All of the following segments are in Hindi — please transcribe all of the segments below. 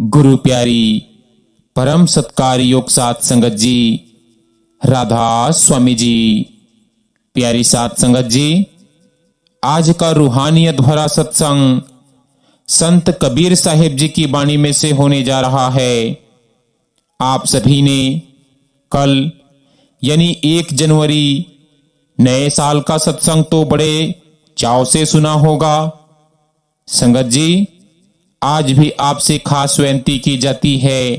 गुरु प्यारी परम सत्कार योग साथ संगत जी, राधा स्वामी जी। प्यारी साथ संगत जी, आज का रूहानियत भरा सत्संग संत कबीर साहिब जी की वाणी में से होने जा रहा है। आप सभी ने कल यानी 1 जनवरी नए साल का सत्संग तो बड़े चाव से सुना होगा। संगत जी, आज भी आपसे खास विनती की जाती है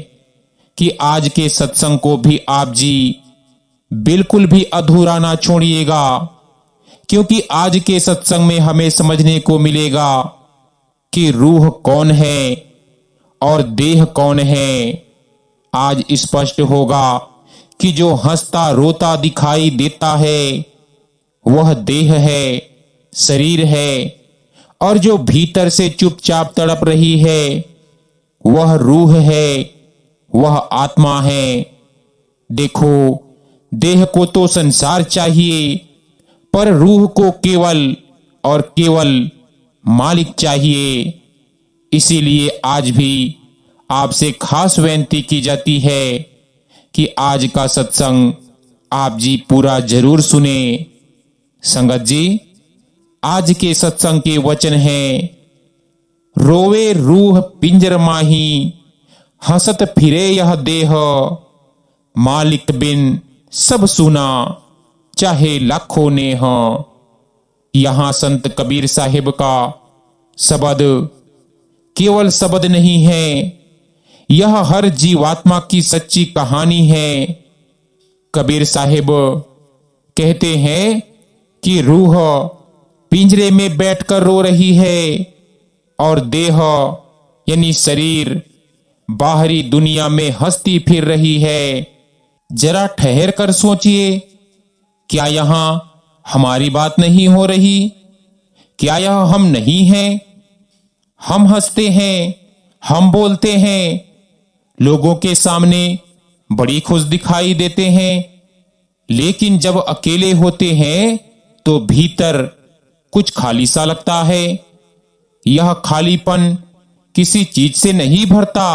कि आज के सत्संग को भी आप जी बिल्कुल भी अधूरा ना छोड़िएगा, क्योंकि आज के सत्संग में हमें समझने को मिलेगा कि रूह कौन है और देह कौन है। आज स्पष्ट होगा कि जो हंसता रोता दिखाई देता है वह देह है, शरीर है, और जो भीतर से चुपचाप तड़प रही है वह रूह है, वह आत्मा है। देखो, देह को तो संसार चाहिए, पर रूह को केवल और केवल मालिक चाहिए। इसीलिए आज भी आपसे खास विनती की जाती है कि आज का सत्संग आप जी पूरा जरूर सुने। संगत जी, आज के सत्संग के वचन हैं, रोवे रूह पिंजर माही, हंसत फिरे यह देह, मालिक बिन सब सुना, चाहे लाखों नेह। यहां संत कबीर साहिब का शब्द केवल शब्द नहीं है, यह हर जीवात्मा की सच्ची कहानी है। कबीर साहिब कहते हैं कि रूह पिंजरे में बैठकर रो रही है और देह यानी शरीर बाहरी दुनिया में हंसती फिर रही है। जरा ठहर कर सोचिए, क्या यहां हमारी बात नहीं हो रही? क्या यह हम नहीं हैं? हम हंसते हैं, हम बोलते हैं, लोगों के सामने बड़ी खुश दिखाई देते हैं, लेकिन जब अकेले होते हैं तो भीतर कुछ खाली सा लगता है। यह खालीपन किसी चीज से नहीं भरता,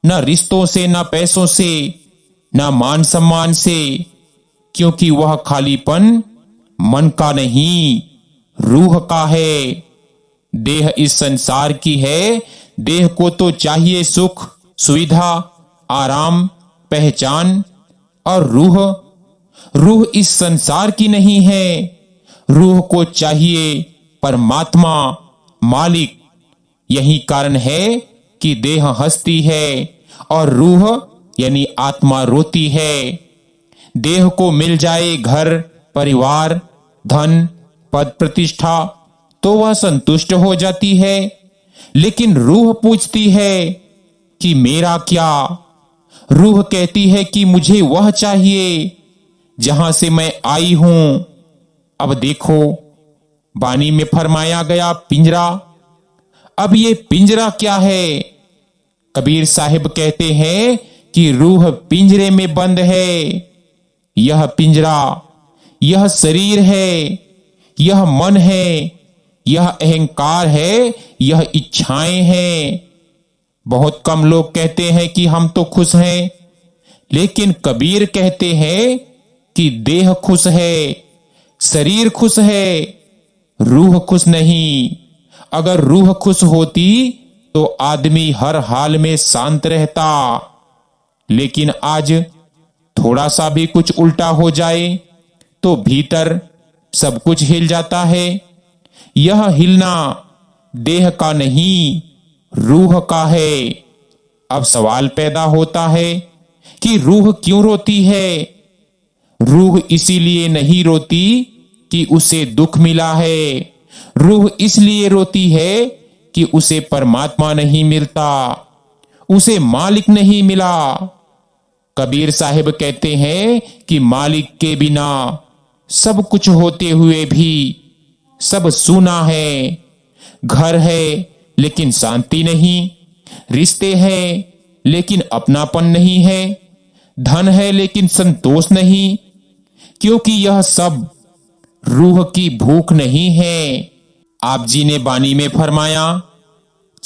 न रिश्तों से, न पैसों से, न मान सम्मान से, क्योंकि वह खालीपन मन का नहीं, रूह का है। देह इस संसार की है, देह को तो चाहिए सुख, सुविधा, आराम, पहचान, और रूह इस संसार की नहीं है। रूह को चाहिए परमात्मा, मालिक। यही कारण है कि देह हंसती है और रूह यानी आत्मा रोती है। देह को मिल जाए घर, परिवार, धन, पद, प्रतिष्ठा तो वह संतुष्ट हो जाती है, लेकिन रूह पूछती है कि मेरा क्या? रूह कहती है कि मुझे वह चाहिए जहां से मैं आई हूं। अब देखो, वाणी में फरमाया गया पिंजरा। अब ये पिंजरा क्या है? कबीर साहिब कहते हैं कि रूह पिंजरे में बंद है। यह पिंजरा, यह शरीर है, यह मन है, यह अहंकार है, यह इच्छाएं हैं। बहुत कम लोग कहते हैं कि हम तो खुश हैं, लेकिन कबीर कहते हैं कि देह खुश है, शरीर खुश है, रूह खुश नहीं। अगर रूह खुश होती तो आदमी हर हाल में शांत रहता, लेकिन आज थोड़ा सा भी कुछ उल्टा हो जाए तो भीतर सब कुछ हिल जाता है। यह हिलना देह का नहीं, रूह का है। अब सवाल पैदा होता है कि रूह क्यों रोती है? रूह इसीलिए नहीं रोती कि उसे दुख मिला है, रूह इसलिए रोती है कि उसे परमात्मा नहीं मिलता, उसे मालिक नहीं मिला। कबीर साहिब कहते हैं कि मालिक के बिना सब कुछ होते हुए भी सब सूना है। घर है लेकिन शांति नहीं, रिश्ते हैं लेकिन अपनापन नहीं है, धन है लेकिन संतोष नहीं, क्योंकि यह सब रूह की भूख नहीं है। आप जी ने वाणी में फरमाया,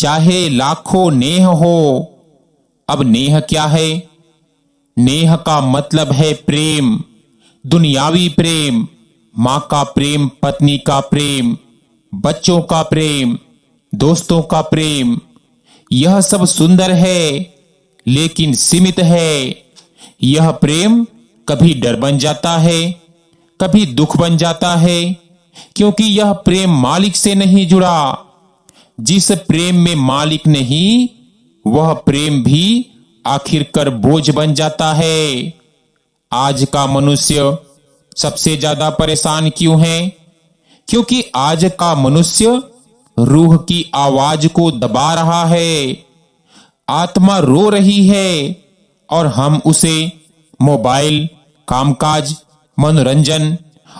चाहे लाखों नेह हो। अब नेह क्या है? नेह का मतलब है प्रेम, दुनियावी प्रेम, मां का प्रेम, पत्नी का प्रेम, बच्चों का प्रेम, दोस्तों का प्रेम। यह सब सुंदर है लेकिन सीमित है। यह प्रेम कभी डर बन जाता है, कभी दुख बन जाता है, क्योंकि यह प्रेम मालिक से नहीं जुड़ा। जिस प्रेम में मालिक नहीं, वह प्रेम भी आखिरकार बोझ बन जाता है। आज का मनुष्य सबसे ज्यादा परेशान क्यों है? क्योंकि आज का मनुष्य रूह की आवाज को दबा रहा है। आत्मा रो रही है और हम उसे मोबाइल, कामकाज, मनोरंजन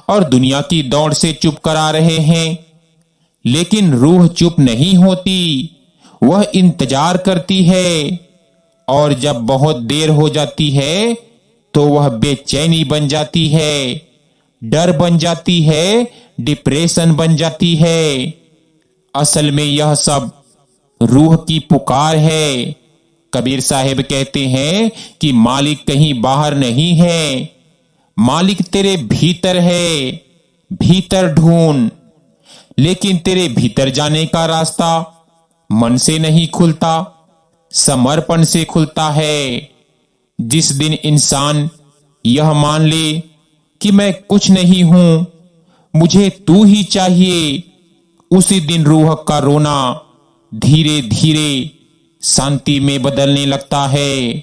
और दुनिया की दौड़ से चुप करा रहे हैं। लेकिन रूह चुप नहीं होती, वह इंतजार करती है। और जब बहुत देर हो जाती है तो वह बेचैनी बन जाती है, डर बन जाती है, डिप्रेशन बन जाती है। असल में यह सब रूह की पुकार है। कबीर साहिब कहते हैं कि मालिक कहीं बाहर नहीं है, मालिक तेरे भीतर है। भीतर ढूंढ। लेकिन तेरे भीतर जाने का रास्ता मन से नहीं खुलता, समर्पण से खुलता है। जिस दिन इंसान यह मान ले कि मैं कुछ नहीं हूं, मुझे तू ही चाहिए, उसी दिन रूह का रोना धीरे धीरे शांति में बदलने लगता है।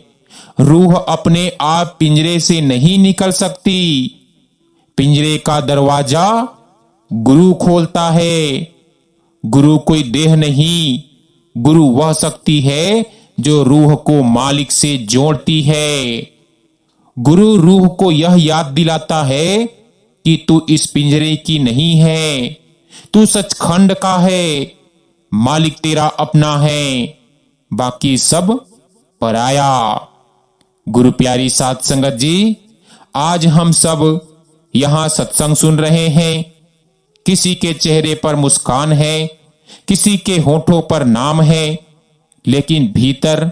रूह अपने आप पिंजरे से नहीं निकल सकती। पिंजरे का दरवाजा गुरु खोलता है। गुरु कोई देह नहीं, गुरु वह शक्ति है जो रूह को मालिक से जोड़ती है। गुरु रूह को यह याद दिलाता है कि तू इस पिंजरे की नहीं है, तू सचखंड का है। मालिक तेरा अपना है, बाकी सब पराया। गुरु प्यारी साध संगत जी, आज हम सब यहां सत्संग सुन रहे हैं। किसी के चेहरे पर मुस्कान है, किसी के होठों पर नाम है, लेकिन भीतर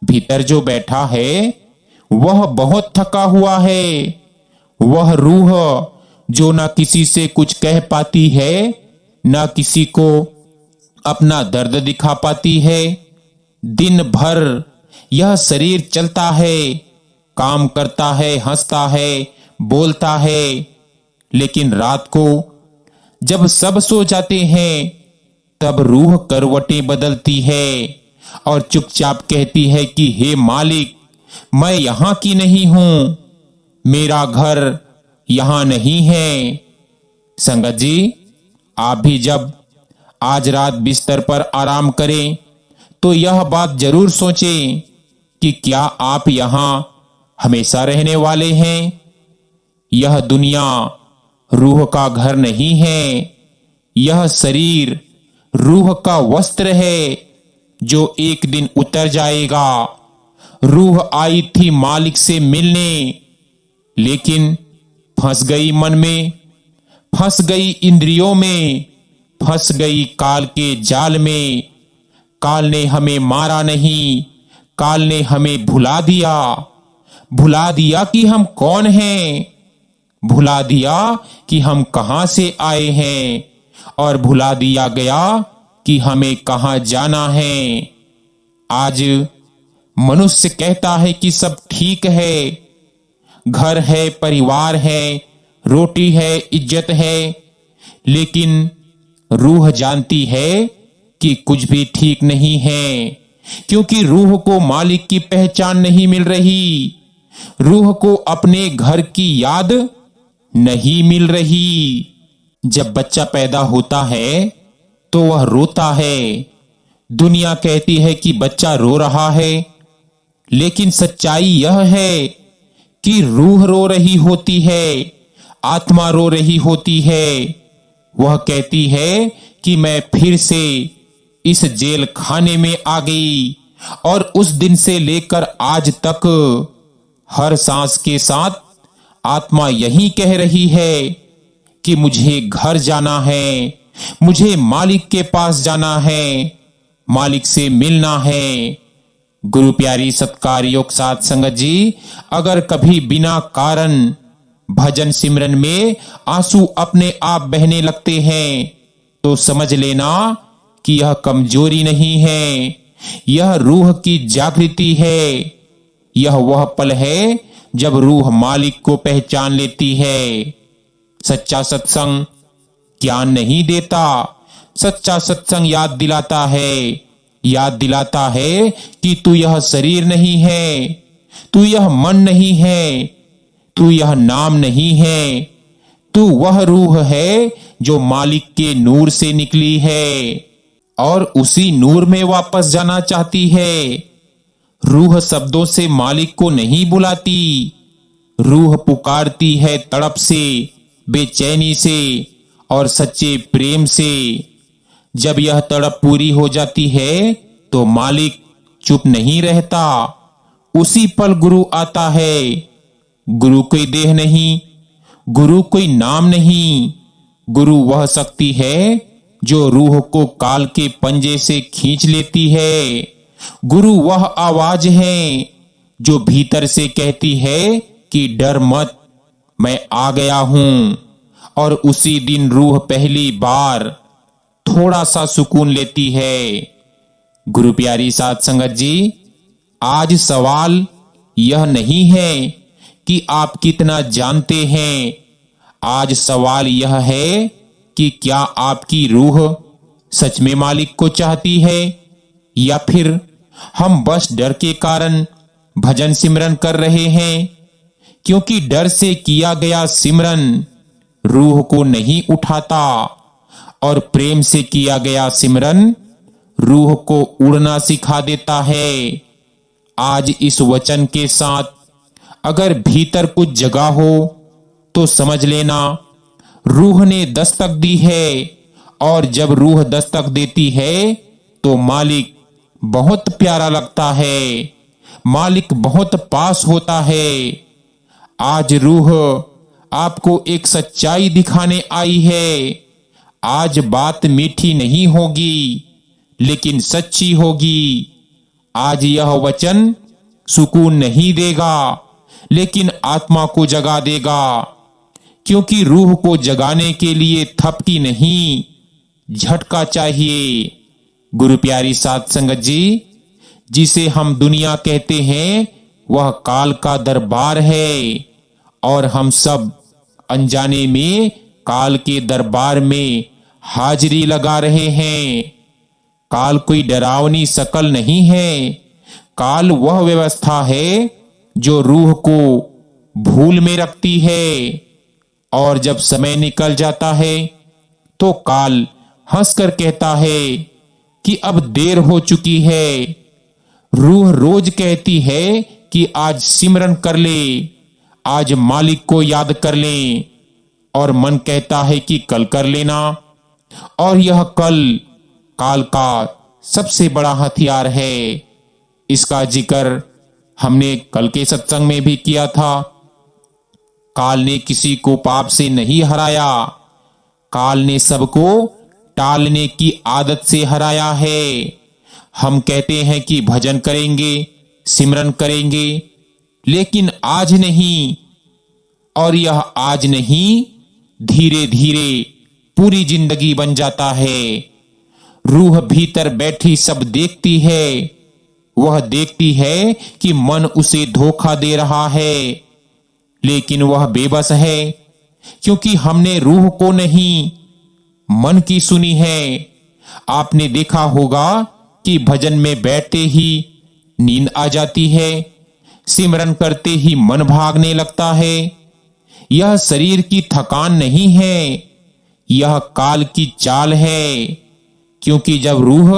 भीतर जो बैठा है वह बहुत थका हुआ है। वह रूह जो ना किसी से कुछ कह पाती है, ना किसी को अपना दर्द दिखा पाती है। दिन भर यह शरीर चलता है, काम करता है, हंसता है, बोलता है, लेकिन रात को जब सब सो जाते हैं तब रूह करवटें बदलती है और चुपचाप कहती है कि हे मालिक, मैं यहां की नहीं हूं, मेरा घर यहां नहीं है। संगत जी, आप भी जब आज रात बिस्तर पर आराम करें तो यह बात जरूर सोचें कि क्या आप यहां हमेशा रहने वाले हैं। यह दुनिया रूह का घर नहीं है। यह शरीर रूह का वस्त्र है जो एक दिन उतर जाएगा। रूह आई थी मालिक से मिलने, लेकिन फंस गई मन में, फंस गई इंद्रियों में, फंस गई काल के जाल में। काल ने हमें मारा नहीं, काल ने हमें भुला दिया। भुला दिया कि हम कौन हैं, भुला दिया कि हम कहां से आए हैं, और भुला दिया गया कि हमें कहां जाना है। आज मनुष्य कहता है कि सब ठीक है, घर है, परिवार है, रोटी है, इज्जत है, लेकिन रूह जानती है कि कुछ भी ठीक नहीं है, क्योंकि रूह को मालिक की पहचान नहीं मिल रही। रूह को अपने घर की याद नहीं मिल रही। जब बच्चा पैदा होता है तो वह रोता है। दुनिया कहती है कि बच्चा रो रहा है, लेकिन सच्चाई यह है कि रूह रो रही होती है, आत्मा रो रही होती है। वह कहती है कि मैं फिर से इस जेल खाने में आ गई, और उस दिन से लेकर आज तक हर सांस के साथ आत्मा यही कह रही है कि मुझे घर जाना है, मुझे मालिक के पास जाना है, मालिक से मिलना है। गुरु प्यारी सत्कार योग साथ संगत जी, अगर कभी बिना कारण भजन सिमरन में आंसू अपने आप बहने लगते हैं तो समझ लेना कि यह कमजोरी नहीं है, यह रूह की जागृति है। यह वह पल है जब रूह मालिक को पहचान लेती है। सच्चा सत्संग ज्ञान नहीं देता, सच्चा सत्संग याद दिलाता है कि तू यह शरीर नहीं है, तू यह मन नहीं है, तू यह नाम नहीं है, तू वह रूह है जो मालिक के नूर से निकली है और उसी नूर में वापस जाना चाहती है। रूह शब्दों से मालिक को नहीं बुलाती, रूह पुकारती है तड़प से, बेचैनी से और सच्चे प्रेम से। जब यह तड़प पूरी हो जाती है तो मालिक चुप नहीं रहता, उसी पल गुरु आता है। गुरु कोई देह नहीं, गुरु कोई नाम नहीं, गुरु वह शक्ति है जो रूह को काल के पंजे से खींच लेती है। गुरु वह आवाज है जो भीतर से कहती है कि डर मत, मैं आ गया हूं। और उसी दिन रूह पहली बार थोड़ा सा सुकून लेती है। गुरु प्यारी साथ संगत जी, आज सवाल यह नहीं है कि आप कितना जानते हैं, आज सवाल यह है कि क्या आपकी रूह सच में मालिक को चाहती है, या फिर हम बस डर के कारण भजन सिमरन कर रहे हैं। क्योंकि डर से किया गया सिमरन रूह को नहीं उठाता और प्रेम से किया गया सिमरन रूह को उड़ना सिखा देता है। आज इस वचन के साथ अगर भीतर कुछ जगा हो तो समझ लेना रूह ने दस्तक दी है, और जब रूह दस्तक देती है तो मालिक बहुत प्यारा लगता है, मालिक बहुत पास होता है। आज रूह आपको एक सच्चाई दिखाने आई है। आज बात मीठी नहीं होगी लेकिन सच्ची होगी। आज यह वचन सुकून नहीं देगा लेकिन आत्मा को जगा देगा, क्योंकि रूह को जगाने के लिए थपकी नहीं, झटका चाहिए। गुरु प्यारी साथ संगत जी, जिसे हम दुनिया कहते हैं वह काल का दरबार है, और हम सब अनजाने में काल के दरबार में हाजिरी लगा रहे हैं। काल कोई डरावनी शकल नहीं है, काल वह व्यवस्था है जो रूह को भूल में रखती है, और जब समय निकल जाता है तो काल हंसकर कहता है कि अब देर हो चुकी है। रूह रोज कहती है कि आज सिमरन कर ले, आज मालिक को याद कर ले, और मन कहता है कि कल कर लेना। और यह कल काल का सबसे बड़ा हथियार है। इसका जिक्र हमने कल के सत्संग में भी किया था। काल ने किसी को पाप से नहीं हराया, काल ने सबको टालने की आदत से हराया है। हम कहते हैं कि भजन करेंगे, सिमरन करेंगे, लेकिन आज नहीं, और यह आज नहीं धीरे धीरे पूरी जिंदगी बन जाता है। रूह भीतर बैठी सब देखती है, वह देखती है कि मन उसे धोखा दे रहा है, लेकिन वह बेबस है, क्योंकि हमने रूह को नहीं मन की सुनी है। आपने देखा होगा कि भजन में बैठते ही नींद आ जाती है, सिमरन करते ही मन भागने लगता है। यह शरीर की थकान नहीं है, यह काल की चाल है, क्योंकि जब रूह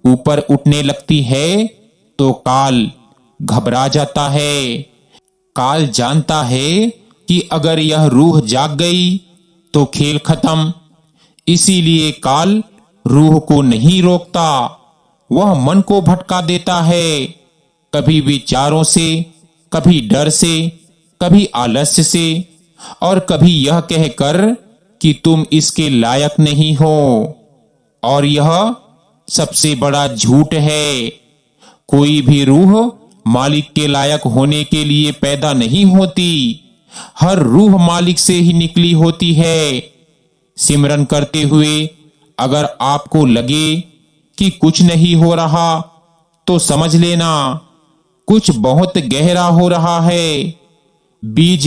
ऊपर उठने लगती है तो काल घबरा जाता है। काल जानता है कि अगर यह रूह जाग गई तो खेल खत्म, इसीलिए काल रूह को नहीं रोकता, वह मन को भटका देता है, कभी विचारों से, कभी डर से, कभी आलस्य से, और कभी यह कहकर कि तुम इसके लायक नहीं हो। और यह सबसे बड़ा झूठ है। कोई भी रूह मालिक के लायक होने के लिए पैदा नहीं होती। हर रूह मालिक से ही निकली होती है। सिमरन करते हुए अगर आपको लगे कि कुछ नहीं हो रहा, तो समझ लेना कुछ बहुत गहरा हो रहा है। बीज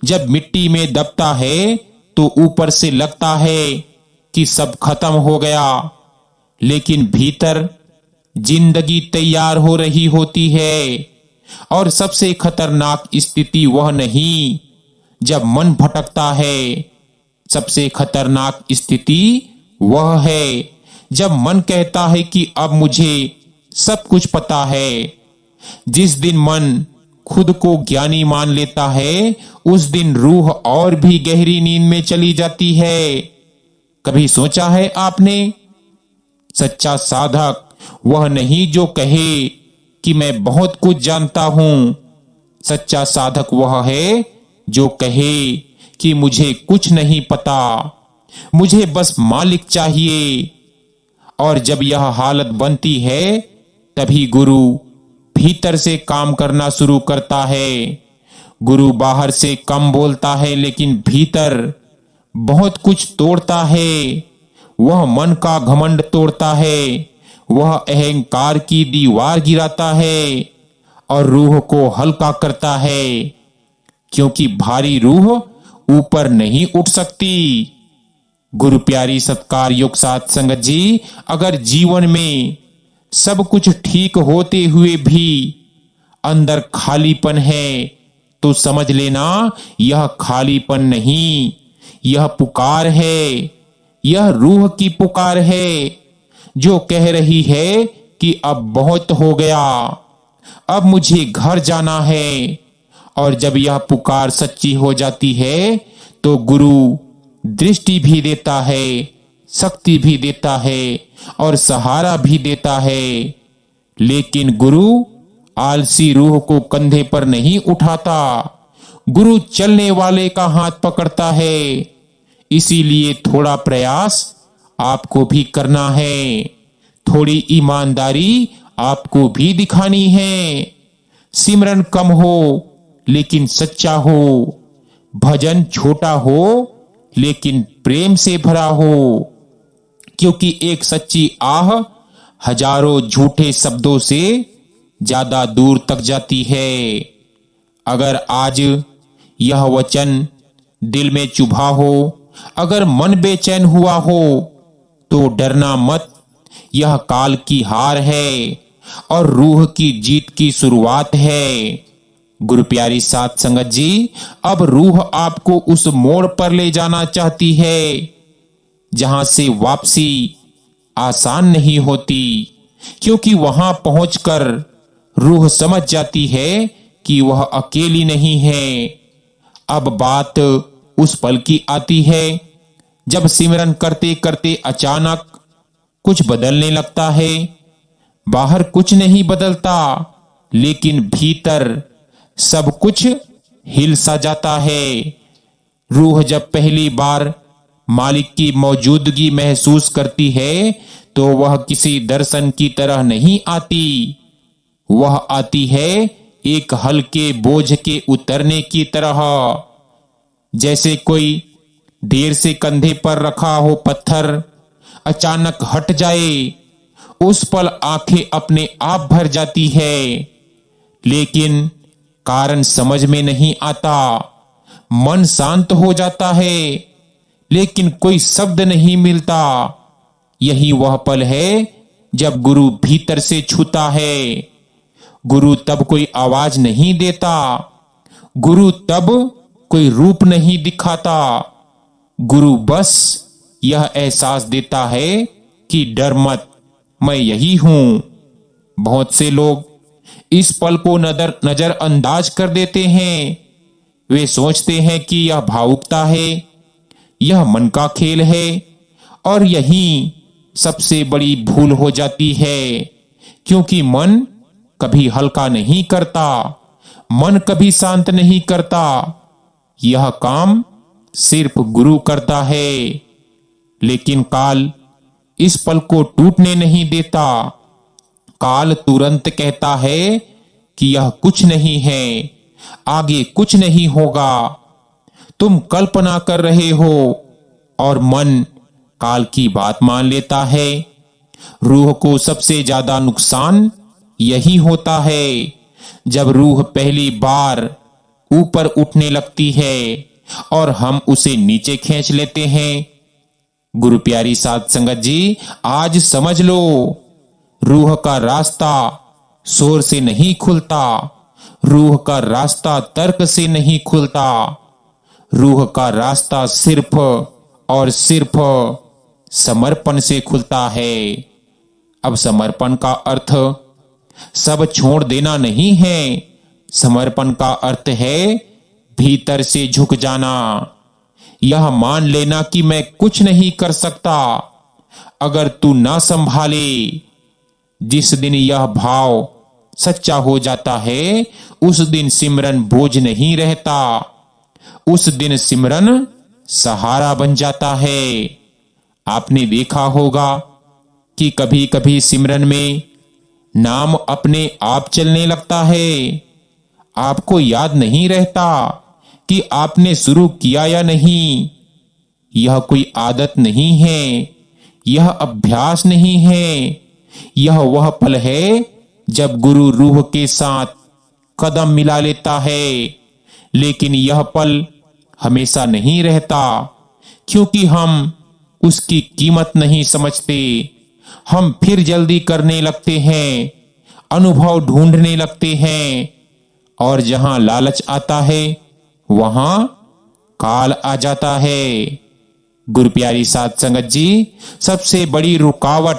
जब मिट्टी में दबता है तो ऊपर से लगता है कि सब खत्म हो गया, लेकिन भीतर जिंदगी तैयार हो रही होती है। और सबसे खतरनाक स्थिति वह नहीं जब मन भटकता है। सबसे खतरनाक स्थिति वह है जब मन कहता है कि अब मुझे सब कुछ पता है। जिस दिन मन खुद को ज्ञानी मान लेता है, उस दिन रूह और भी गहरी नींद में चली जाती है। कभी सोचा है आपने, सच्चा साधक वह नहीं जो कहे कि मैं बहुत कुछ जानता हूं। सच्चा साधक वह है जो कहे कि मुझे कुछ नहीं पता, मुझे बस मालिक चाहिए। और जब यह हालत बनती है, तभी गुरु भीतर से काम करना शुरू करता है। गुरु बाहर से कम बोलता है, लेकिन भीतर बहुत कुछ तोड़ता है। वह मन का घमंड तोड़ता है, वह अहंकार की दीवार गिराता है और रूह को हल्का करता है, क्योंकि भारी रूह ऊपर नहीं उठ सकती। गुरु प्यारी सत्कार योग साथ संगत जी, अगर जीवन में सब कुछ ठीक होते हुए भी अंदर खालीपन है, तो समझ लेना यह खालीपन नहीं, यह पुकार है। यह रूह की पुकार है जो कह रही है कि अब बहुत हो गया, अब मुझे घर जाना है। और जब यह पुकार सच्ची हो जाती है, तो गुरु दृष्टि भी देता है, शक्ति भी देता है और सहारा भी देता है। लेकिन गुरु आलसी रूह को कंधे पर नहीं उठाता, गुरु चलने वाले का हाथ पकड़ता है। इसीलिए थोड़ा प्रयास आपको भी करना है, थोड़ी ईमानदारी आपको भी दिखानी है। सिमरन कम हो लेकिन सच्चा हो, भजन छोटा हो लेकिन प्रेम से भरा हो, क्योंकि एक सच्ची आह हजारों झूठे शब्दों से ज्यादा दूर तक जाती है। अगर आज यह वचन दिल में चुभा हो, अगर मन बेचैन हुआ हो, तो डरना मत, यह काल की हार है और रूह की जीत की शुरुआत है। गुरु प्यारी साथ संगत जी, अब रूह आपको उस मोड़ पर ले जाना चाहती है जहां से वापसी आसान नहीं होती, क्योंकि वहां पहुंचकर रूह समझ जाती है कि वह अकेली नहीं है। अब बात उस पल की आती है जब सिमरन करते करते अचानक कुछ बदलने लगता है। बाहर कुछ नहीं बदलता, लेकिन भीतर सब कुछ हिल सा जाता है। रूह जब पहली बार मालिक की मौजूदगी महसूस करती है, तो वह किसी दर्शन की तरह नहीं आती, वह आती है एक हल्के बोझ के उतरने की तरह। जैसे कोई देर से कंधे पर रखा हो पत्थर अचानक हट जाए, उस पल आंखें अपने आप भर जाती है, लेकिन कारण समझ में नहीं आता। मन शांत हो जाता है, लेकिन कोई शब्द नहीं मिलता। यही वह पल है जब गुरु भीतर से छूता है। गुरु तब कोई आवाज नहीं देता, गुरु तब कोई रूप नहीं दिखाता। गुरु बस यह एहसास देता है कि डर मत, मैं यही हूं। बहुत से लोग इस पल को नजरअंदाज कर देते हैं। वे सोचते हैं कि यह भावुकता है, यह मन का खेल है, और यही सबसे बड़ी भूल हो जाती है, क्योंकि मन कभी हल्का नहीं करता, मन कभी शांत नहीं करता। यह काम सिर्फ गुरु करता है। लेकिन काल इस पल को टूटने नहीं देता। काल तुरंत कहता है कि यह कुछ नहीं है, आगे कुछ नहीं होगा। तुम कल्पना कर रहे हो और मन काल की बात मान लेता है। रूह को सबसे ज्यादा नुकसान यही होता है जब रूह पहली बार ऊपर उठने लगती है और हम उसे नीचे खींच लेते हैं। गुरु प्यारी साध संगत जी, आज समझ लो, रूह का रास्ता शोर से नहीं खुलता, रूह का रास्ता तर्क से नहीं खुलता, रूह का रास्ता सिर्फ और सिर्फ समर्पण से खुलता है। अब समर्पण का अर्थ सब छोड़ देना नहीं है। समर्पण का अर्थ है भीतर से झुक जाना, यह मान लेना कि मैं कुछ नहीं कर सकता अगर तू ना संभाले। जिस दिन यह भाव सच्चा हो जाता है, उस दिन सिमरन बोझ नहीं रहता, उस दिन सिमरन सहारा बन जाता है। आपने देखा होगा कि कभी कभी सिमरन में नाम अपने आप चलने लगता है। आपको याद नहीं रहता कि आपने शुरू किया या नहीं। यह कोई आदत नहीं है, यह अभ्यास नहीं है। यह वह पल है जब गुरु रूह के साथ कदम मिला लेता है। लेकिन यह पल हमेशा नहीं रहता, क्योंकि हम उसकी कीमत नहीं समझते। हम फिर जल्दी करने लगते हैं, अनुभव ढूंढने लगते हैं, और जहां लालच आता है वहां काल आ जाता है। गुरु प्यारी साध संगत जी, सबसे बड़ी रुकावट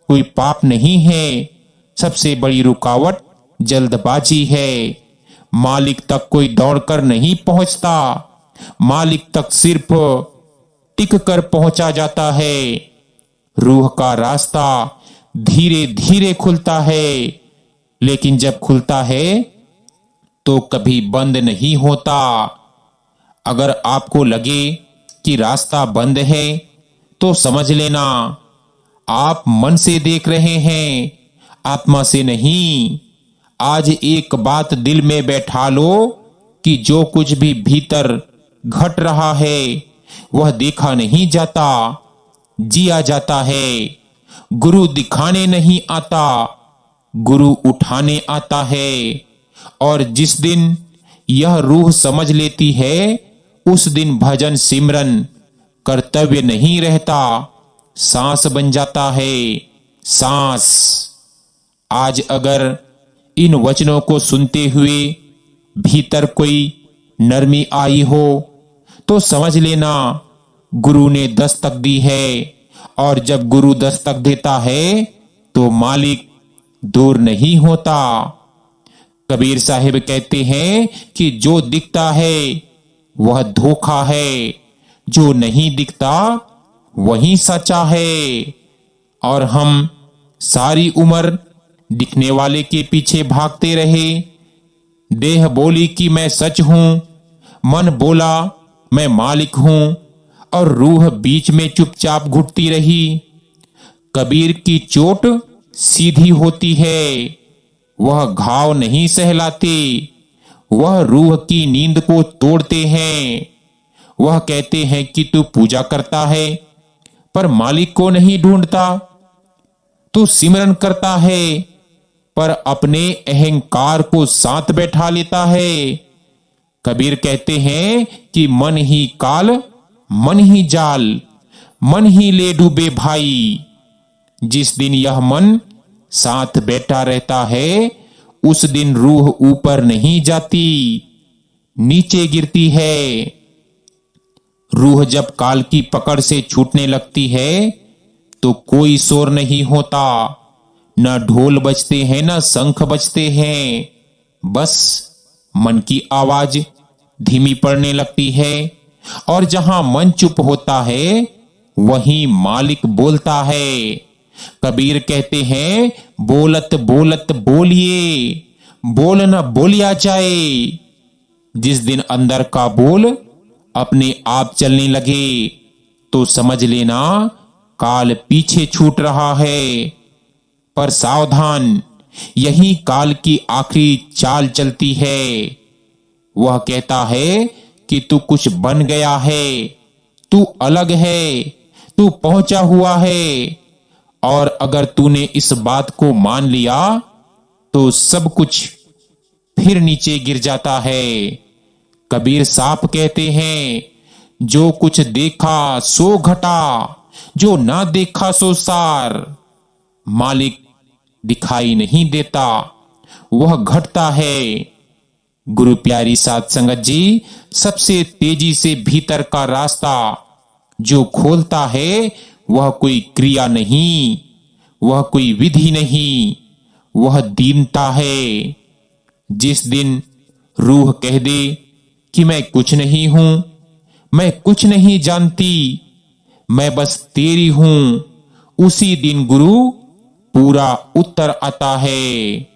कोई पाप नहीं है, सबसे बड़ी रुकावट जल्दबाजी है। मालिक तक कोई दौड़कर नहीं पहुंचता, मालिक तक सिर्फ टिक कर पहुंचा जाता है। रूह का रास्ता धीरे धीरे खुलता है, लेकिन जब खुलता है तो कभी बंद नहीं होता। अगर आपको लगे कि रास्ता बंद है तो समझ लेना आप मन से देख रहे हैं, आत्मा से नहीं। आज एक बात दिल में बैठा लो कि जो कुछ भी भीतर घट रहा है वह देखा नहीं जाता, जिया जाता है। गुरु दिखाने नहीं आता, गुरु उठाने आता है। और जिस दिन यह रूह समझ लेती है, उस दिन भजन सिमरन कर्तव्य नहीं रहता, सांस बन जाता है। सांस। आज अगर इन वचनों को सुनते हुए भीतर कोई नरमी आई हो तो समझ लेना गुरु ने दस्तक दी है। और जब गुरु दस्तक देता है तो मालिक दूर नहीं होता। कबीर साहिब कहते हैं कि जो दिखता है वह धोखा है, जो नहीं दिखता वही सच्चा है। और हम सारी उम्र दिखने वाले के पीछे भागते रहे। देह बोली कि मैं सच हूं, मन बोला मैं मालिक हूं, और रूह बीच में चुपचाप घुटती रही। कबीर की चोट सीधी होती है, वह घाव नहीं सहलाते, वह रूह की नींद को तोड़ते हैं। वह कहते हैं कि तू पूजा करता है पर मालिक को नहीं ढूंढता, तू सिमरन करता है पर अपने अहंकार को साथ बैठा लेता है। कबीर कहते हैं कि मन ही काल, मन ही जाल, मन ही ले डूबे भाई। जिस दिन यह मन साथ बैठा रहता है उस दिन रूह ऊपर नहीं जाती, नीचे गिरती है। रूह जब काल की पकड़ से छूटने लगती है तो कोई शोर नहीं होता, न ढोल बजते हैं न शंख बजते हैं। बस मन की आवाज धीमी पड़ने लगती है, और जहां मन चुप होता है वहीं मालिक बोलता है। कबीर कहते हैं बोलत बोलत बोलिए, बोल न बोलिया जाए। जिस दिन अंदर का बोल अपने आप चलने लगे तो समझ लेना काल पीछे छूट रहा है। पर सावधान, यही काल की आखिरी चाल चलती है। वह कहता है कि तू कुछ बन गया है, तू अलग है, तू पहुंचा हुआ है। और अगर तूने इस बात को मान लिया तो सब कुछ फिर नीचे गिर जाता है। कबीर साफ कहते हैं, जो कुछ देखा सो घटा, जो ना देखा सो सार। मालिक दिखाई नहीं देता, वह घटता है। गुरु प्यारी साध संगत जी, सबसे तेजी से भीतर का रास्ता जो खोलता है वह कोई क्रिया नहीं, वह कोई विधि नहीं, वह दीनता है। जिस दिन रूह कह दे कि मैं कुछ नहीं हूं, मैं कुछ नहीं जानती, मैं बस तेरी हूं, उसी दिन गुरु पूरा उत्तर आता है।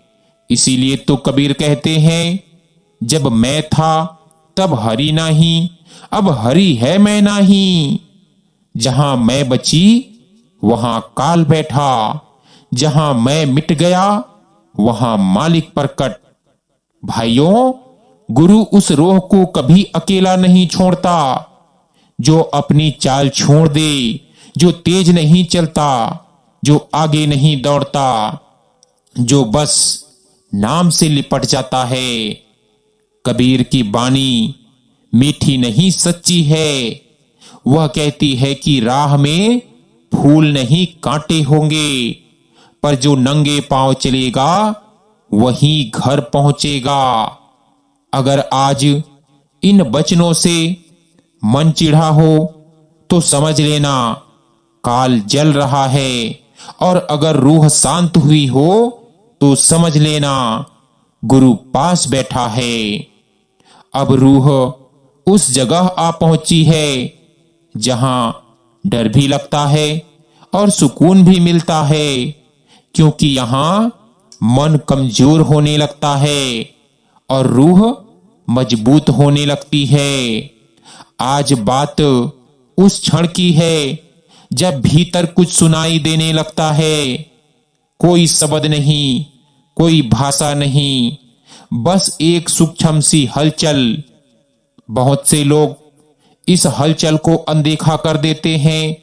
इसीलिए तो कबीर कहते हैं, जब मैं था तब हरि नहीं, अब हरि है मैं नहीं। जहां मैं बची वहां काल बैठा, जहां मैं मिट गया वहां मालिक प्रकट। भाइयों, गुरु उस रोह को कभी अकेला नहीं छोड़ता जो अपनी चाल छोड़ दे, जो तेज नहीं चलता, जो आगे नहीं दौड़ता, जो बस नाम से लिपट जाता है। कबीर की बानी मीठी नहीं सच्ची है। वह कहती है कि राह में फूल नहीं कांटे होंगे, पर जो नंगे पांव चलेगा वही घर पहुंचेगा। अगर आज इन वचनों से मन चिढ़ा हो तो समझ लेना काल जल रहा है, और अगर रूह शांत हुई हो तो समझ लेना गुरु पास बैठा है। अब रूह उस जगह आ पहुंची है जहां डर भी लगता है और सुकून भी मिलता है, क्योंकि यहां मन कमजोर होने लगता है और रूह मजबूत होने लगती है। आज बात उस क्षण की है जब भीतर कुछ सुनाई देने लगता है। कोई शब्द नहीं, कोई भाषा नहीं, बस एक सूक्ष्म सी हलचल। बहुत से लोग इस हलचल को अनदेखा कर देते हैं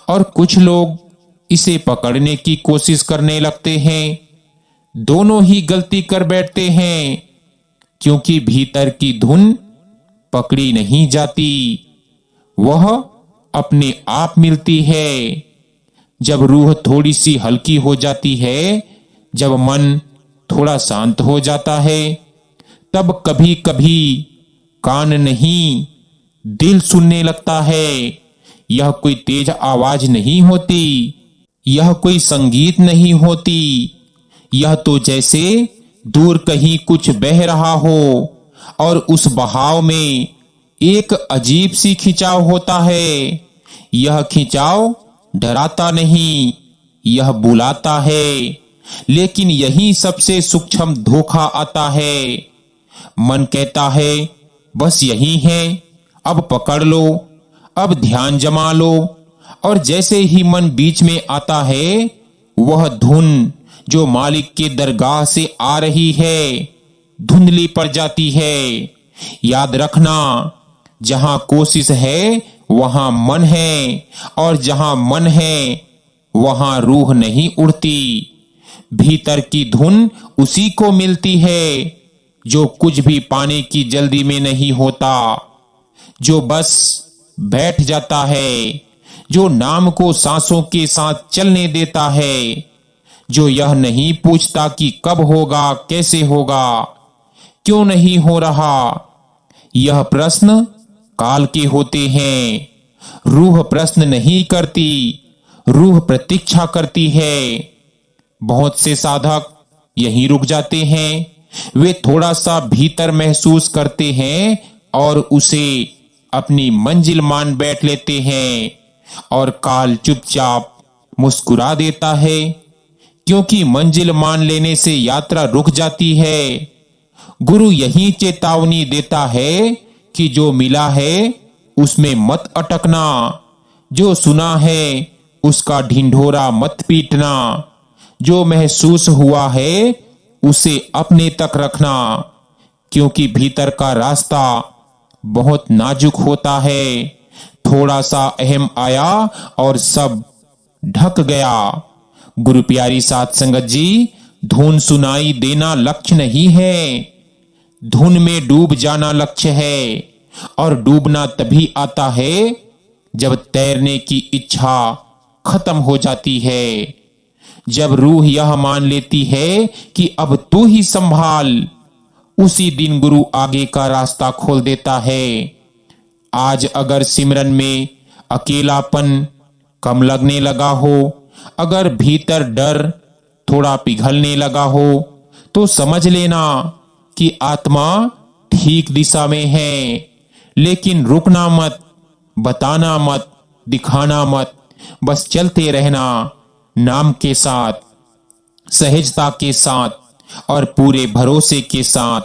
और कुछ लोग इसे पकड़ने की कोशिश करने लगते हैं। दोनों ही गलती कर बैठते हैं, क्योंकि भीतर की धुन पकड़ी नहीं जाती, वह अपने आप मिलती है। जब रूह थोड़ी सी हल्की हो जाती है, जब मन थोड़ा शांत हो जाता है, तब कभी कभी कान नहीं दिल सुनने लगता है। यह कोई तेज आवाज नहीं होती, यह कोई संगीत नहीं होती, यह तो जैसे दूर कहीं कुछ बह रहा हो और उस बहाव में एक अजीब सी खिंचाव होता है। यह खिंचाव डराता नहीं, यह बुलाता है। लेकिन यही सबसे सूक्ष्म धोखा आता है। मन कहता है बस यही है, अब पकड़ लो, अब ध्यान जमा लो, और जैसे ही मन बीच में आता है, वह धुन जो मालिक के दरगाह से आ रही है धुंधली पड़ जाती है। याद रखना, जहां कोशिश है वहां मन है, और जहां मन है वहां रूह नहीं उड़ती। भीतर की धुन उसी को मिलती है जो कुछ भी पाने की जल्दी में नहीं होता, जो बस बैठ जाता है, जो नाम को सांसों के साथ चलने देता है, जो यह नहीं पूछता कि कब होगा, कैसे होगा, क्यों नहीं हो रहा। यह प्रश्न काल के होते हैं। रूह प्रश्न नहीं करती, रूह प्रतीक्षा करती है। बहुत से साधक यहीं रुक जाते हैं। वे थोड़ा सा भीतर महसूस करते हैं और उसे अपनी मंजिल मान बैठ लेते हैं, और काल चुपचाप मुस्कुरा देता है, क्योंकि मंजिल मान लेने से यात्रा रुक जाती है। गुरु यही चेतावनी देता है कि जो मिला है उसमें मत अटकना, जो सुना है उसका ढिंढोरा मत पीटना। जो महसूस हुआ है उसे अपने तक रखना, क्योंकि भीतर का रास्ता बहुत नाजुक होता है। थोड़ा सा अहम आया और सब ढक गया। गुरु प्यारी साध संगत जी, धुन सुनाई देना लक्ष्य नहीं है, धुन में डूब जाना लक्ष्य है। और डूबना तभी आता है जब तैरने की इच्छा खत्म हो जाती है, जब रूह यह मान लेती है कि अब तू ही संभाल। उसी दिन गुरु आगे का रास्ता खोल देता है। आज अगर सिमरन में अकेलापन कम लगने लगा हो, अगर भीतर डर थोड़ा पिघलने लगा हो, तो समझ लेना कि आत्मा ठीक दिशा में है। लेकिन रुकना मत, बताना मत, दिखाना मत, बस चलते रहना नाम के साथ, सहजता के साथ और पूरे भरोसे के साथ।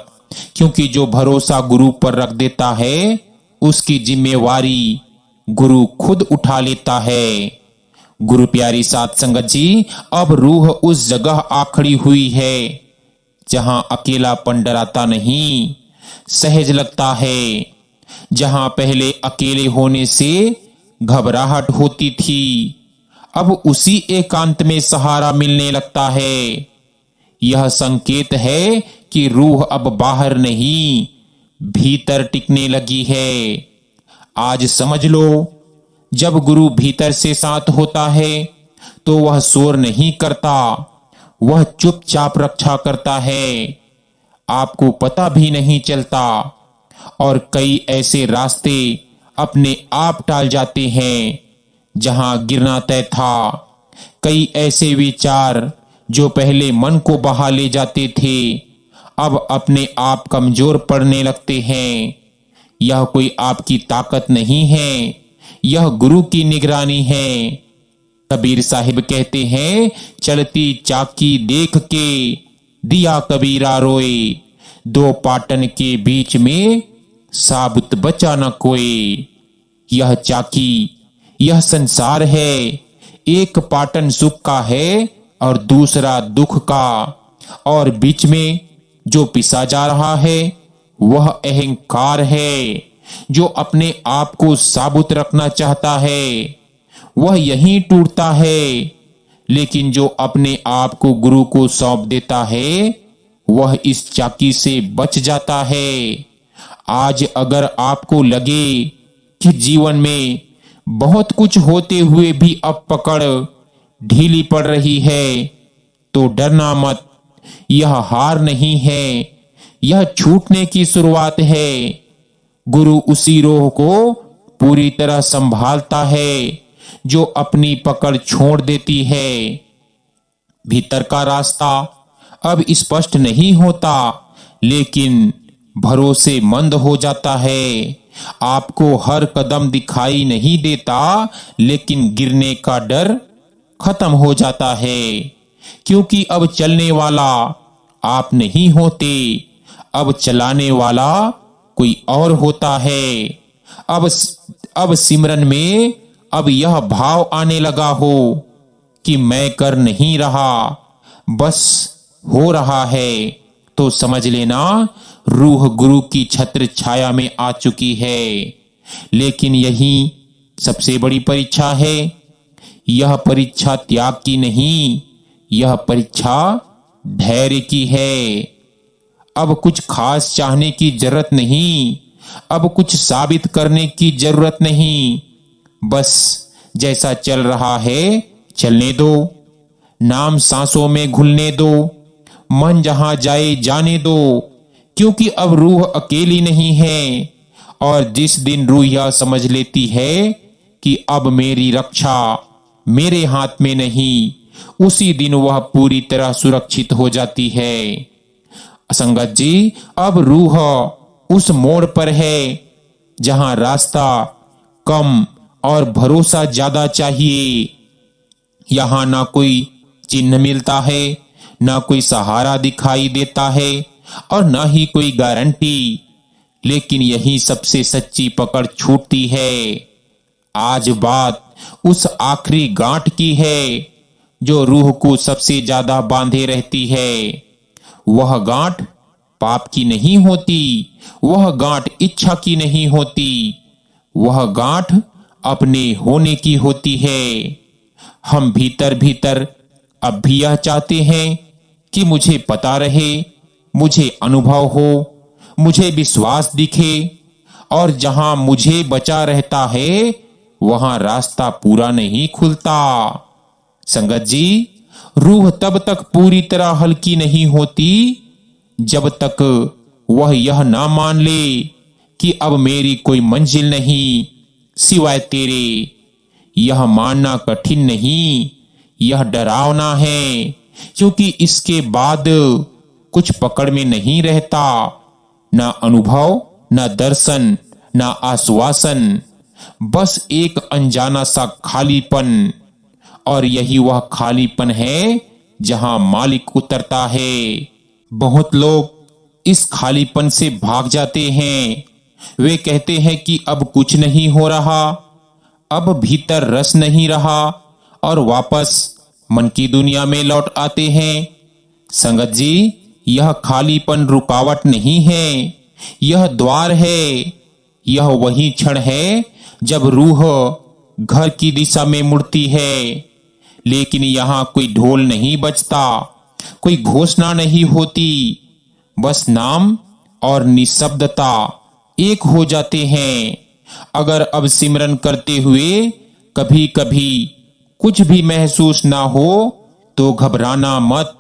क्योंकि जो भरोसा गुरु पर रख देता है उसकी जिम्मेवारी गुरु खुद उठा लेता है। गुरु प्यारी साध संगत जी, अब रूह उस जगह आखड़ी हुई है जहां अकेलापन डराता नहीं, सहज लगता है। जहां पहले अकेले होने से घबराहट होती थी, अब उसी एकांत में सहारा मिलने लगता है। यह संकेत है कि रूह अब बाहर नहीं, भीतर टिकने लगी है। आज समझ लो, जब गुरु भीतर से साथ होता है तो वह शोर नहीं करता, वह चुपचाप रक्षा करता है। आपको पता भी नहीं चलता और कई ऐसे रास्ते अपने आप टाल जाते हैं जहां गिरना तय था। कई ऐसे विचार जो पहले मन को बहा ले जाते थे अब अपने आप कमजोर पड़ने लगते हैं। यह कोई आपकी ताकत नहीं है, यह गुरु की निगरानी है। कबीर साहिब कहते हैं, चलती चाकी देख के दिया कबीरा रोए, दो पाटन के बीच में साबुत बचा न कोई। यह चाकी, यह संसार है, एक पाटन सुख का है और दूसरा दुख का, और बीच में जो पिसा जा रहा है वह अहंकार है, जो अपने आप को साबुत रखना चाहता है। वह यहीं टूटता है, लेकिन जो अपने आप को गुरु को सौंप देता है वह इस चाकी से बच जाता है। आज अगर आपको लगे कि जीवन में बहुत कुछ होते हुए भी अब पकड़ ढीली पड़ रही है, तो डरना मत। यह हार नहीं है, यह छूटने की शुरुआत है। गुरु उसी रोह को पूरी तरह संभालता है जो अपनी पकड़ छोड़ देती है। भीतर का रास्ता अब स्पष्ट नहीं होता, लेकिन भरोसेमंद हो जाता है। आपको हर कदम दिखाई नहीं देता, लेकिन गिरने का डर खत्म हो जाता है, क्योंकि अब चलने वाला आप नहीं होते, अब चलाने वाला कोई और होता है। अब सिमरन में अब यह भाव आने लगा हो कि मैं कर नहीं रहा, बस हो रहा है, तो समझ लेना रूह गुरु की छत्र छाया में आ चुकी है। लेकिन यही सबसे बड़ी परीक्षा है। यह परीक्षा त्याग की नहीं, यह परीक्षा धैर्य की है। अब कुछ खास चाहने की जरूरत नहीं, अब कुछ साबित करने की जरूरत नहीं। बस जैसा चल रहा है चलने दो, नाम सांसों में घुलने दो, मन जहां जाए जाने दो, क्योंकि अब रूह अकेली नहीं है। और जिस दिन रूह यह समझ लेती है कि अब मेरी रक्षा मेरे हाथ में नहीं, उसी दिन वह पूरी तरह सुरक्षित हो जाती है। संगत जी, अब रूह उस मोड़ पर है जहां रास्ता कम और भरोसा ज्यादा चाहिए। यहां ना कोई चिन्ह मिलता है, ना कोई सहारा दिखाई देता है और ना ही कोई गारंटी, लेकिन यही सबसे सच्ची पकड़ छूटती है। आज बात उस आखिरी गांठ की है जो रूह को सबसे ज्यादा बांधे रहती है। वह गांठ पाप की नहीं होती, वह गांठ इच्छा की नहीं होती, वह गांठ अपने होने की होती है। हम भीतर भीतर अब भी यह चाहते हैं कि मुझे पता रहे, मुझे अनुभव हो, मुझे विश्वास दिखे, और जहां मुझे बचा रहता है वहां रास्ता पूरा नहीं खुलता। संगत जी, रूह तब तक पूरी तरह हल्की नहीं होती जब तक वह यह ना मान ले कि अब मेरी कोई मंजिल नहीं सिवाय तेरे। यह मानना कठिन नहीं, यह डरावना है, क्योंकि इसके बाद कुछ पकड़ में नहीं रहता, ना अनुभव, ना दर्शन, ना आश्वासन, बस एक अनजाना सा खालीपन। और यही वह खालीपन है जहां मालिक उतरता है। बहुत लोग इस खालीपन से भाग जाते हैं। वे कहते हैं कि अब कुछ नहीं हो रहा, अब भीतर रस नहीं रहा, और वापस मन की दुनिया में लौट आते हैं। संगत जी, यह खालीपन रुकावट नहीं है, यह द्वार है। यह वही क्षण है जब रूह घर की दिशा में मुड़ती है। लेकिन यहां कोई ढोल नहीं बजता, कोई घोषणा नहीं होती, बस नाम और निशब्दता एक हो जाते हैं। अगर अब सिमरन करते हुए कभी कभी कुछ भी महसूस ना हो तो घबराना मत।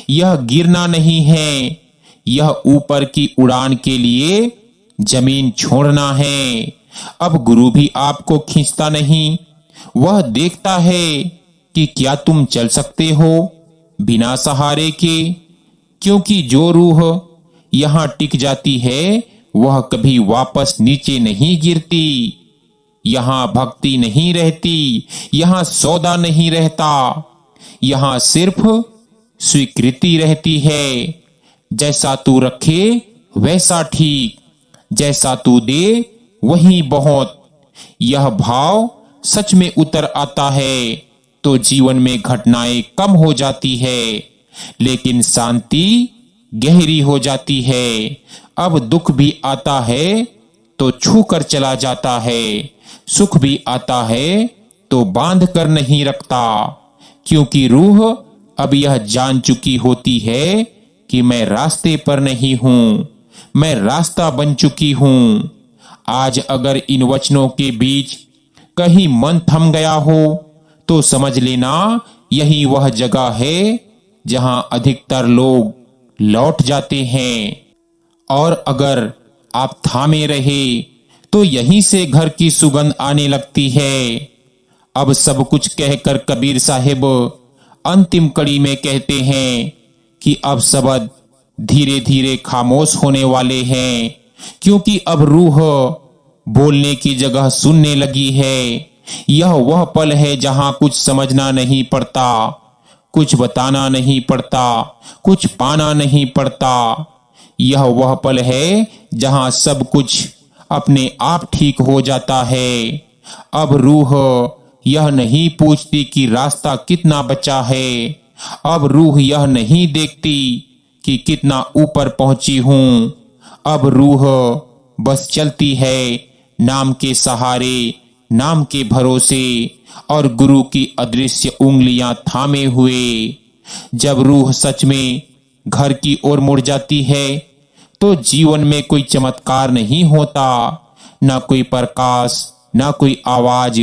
यह गिरना नहीं है, यह ऊपर की उड़ान के लिए जमीन छोड़ना है। अब गुरु भी आपको खींचता नहीं, वह देखता है कि क्या तुम चल सकते हो बिना सहारे के। क्योंकि जो रूह यहां टिक जाती है वह कभी वापस नीचे नहीं गिरती। यहां भक्ति नहीं रहती, यहां सौदा नहीं रहता, यहां सिर्फ स्वीकृति रहती है। जैसा तू रखे वैसा ठीक, जैसा तू दे वही बहुत। यह भाव सच में उतर आता है तो जीवन में घटनाएं कम हो जाती है, लेकिन शांति गहरी हो जाती है। अब दुख भी आता है तो छू कर चला जाता है, सुख भी आता है तो बांध कर नहीं रखता। क्योंकि रूह अब यह जान चुकी होती है कि मैं रास्ते पर नहीं हूं, मैं रास्ता बन चुकी हूं। आज अगर इन वचनों के बीच कहीं मन थम गया हो तो समझ लेना यही वह जगह है जहां अधिकतर लोग लौट जाते हैं। और अगर आप थामे रहे तो यहीं से घर की सुगंध आने लगती है। अब सब कुछ कहकर कबीर साहिब अंतिम कड़ी में कहते हैं कि अब शब्द धीरे धीरे खामोश होने वाले हैं, क्योंकि अब रूह बोलने की जगह सुनने लगी है। यह वह पल है जहां कुछ समझना नहीं पड़ता, कुछ बताना नहीं पड़ता, कुछ पाना नहीं पड़ता। यह वह पल है जहां सब कुछ अपने आप ठीक हो जाता है। अब रूह यह नहीं पूछती कि रास्ता कितना बचा है। अब रूह यह नहीं देखती कि कितना ऊपर पहुंची हूं। अब रूह बस चलती है नाम के सहारे, नाम के भरोसे और गुरु की अदृश्य उंगलियां थामे हुए। जब रूह सच में घर की ओर मुड़ जाती है तो जीवन में कोई चमत्कार नहीं होता, ना कोई प्रकाश, ना कोई आवाज,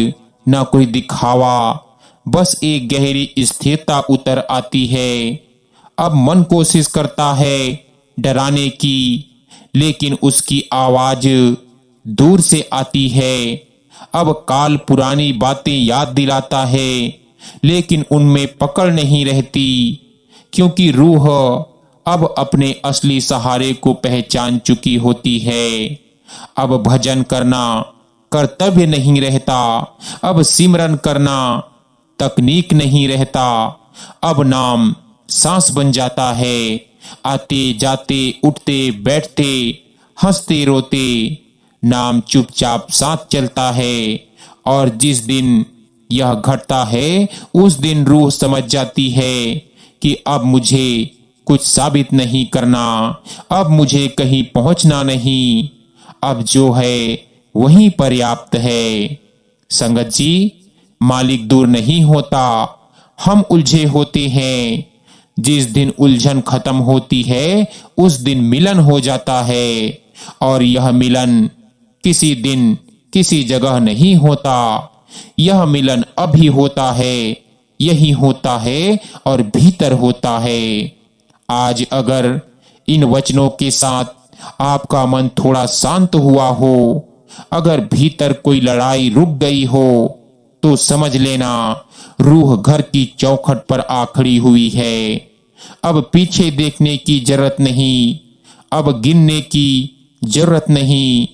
ना कोई दिखावा, बस एक गहरी स्थिरता उतर आती है। अब मन कोशिश करता है डराने की, लेकिन उसकी आवाज दूर से आती है। अब काल पुरानी बातें याद दिलाता है, लेकिन उनमें पकड़ नहीं रहती, क्योंकि रूह अब अपने असली सहारे को पहचान चुकी होती है। अब भजन करना कर्तव्य नहीं रहता, अब सिमरन करना तकनीक नहीं रहता, अब नाम सांस बन जाता है। आते जाते उठते बैठते हंसते रोते नाम चुपचाप साथ चलता है। और जिस दिन यह घटता है उस दिन रूह समझ जाती है कि अब मुझे कुछ साबित नहीं करना, अब मुझे कहीं पहुंचना नहीं, अब जो है वही पर्याप्त है। संगत जी, मालिक दूर नहीं होता, हम उलझे होते हैं। जिस दिन उलझन खत्म होती है उस दिन मिलन हो जाता है, और यह मिलन किसी दिन किसी जगह नहीं होता। यह मिलन अभी होता है, यही होता है और भीतर होता है। आज अगर इन वचनों के साथ आपका मन थोड़ा शांत हुआ हो, अगर भीतर कोई लड़ाई रुक गई हो, तो समझ लेना रूह घर की चौखट पर आ खड़ी हुई है। अब पीछे देखने की जरूरत नहीं, अब गिनने की जरूरत नहीं।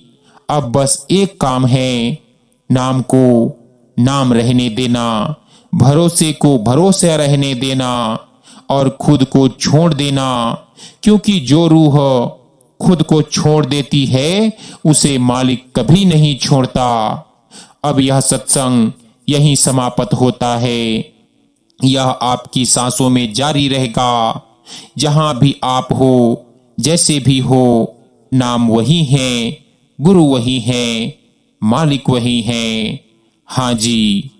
अब बस एक काम है, नाम को नाम रहने देना, भरोसे को भरोसे रहने देना, और खुद को छोड़ देना। क्योंकि जो रूह खुद को छोड़ देती है उसे मालिक कभी नहीं छोड़ता। अब यह सत्संग यहीं समाप्त होता है। यह आपकी सांसों में जारी रहेगा। जहां भी आप हो, जैसे भी हो, नाम वही है, गुरु वही है, मालिक वही है। हाँ जी।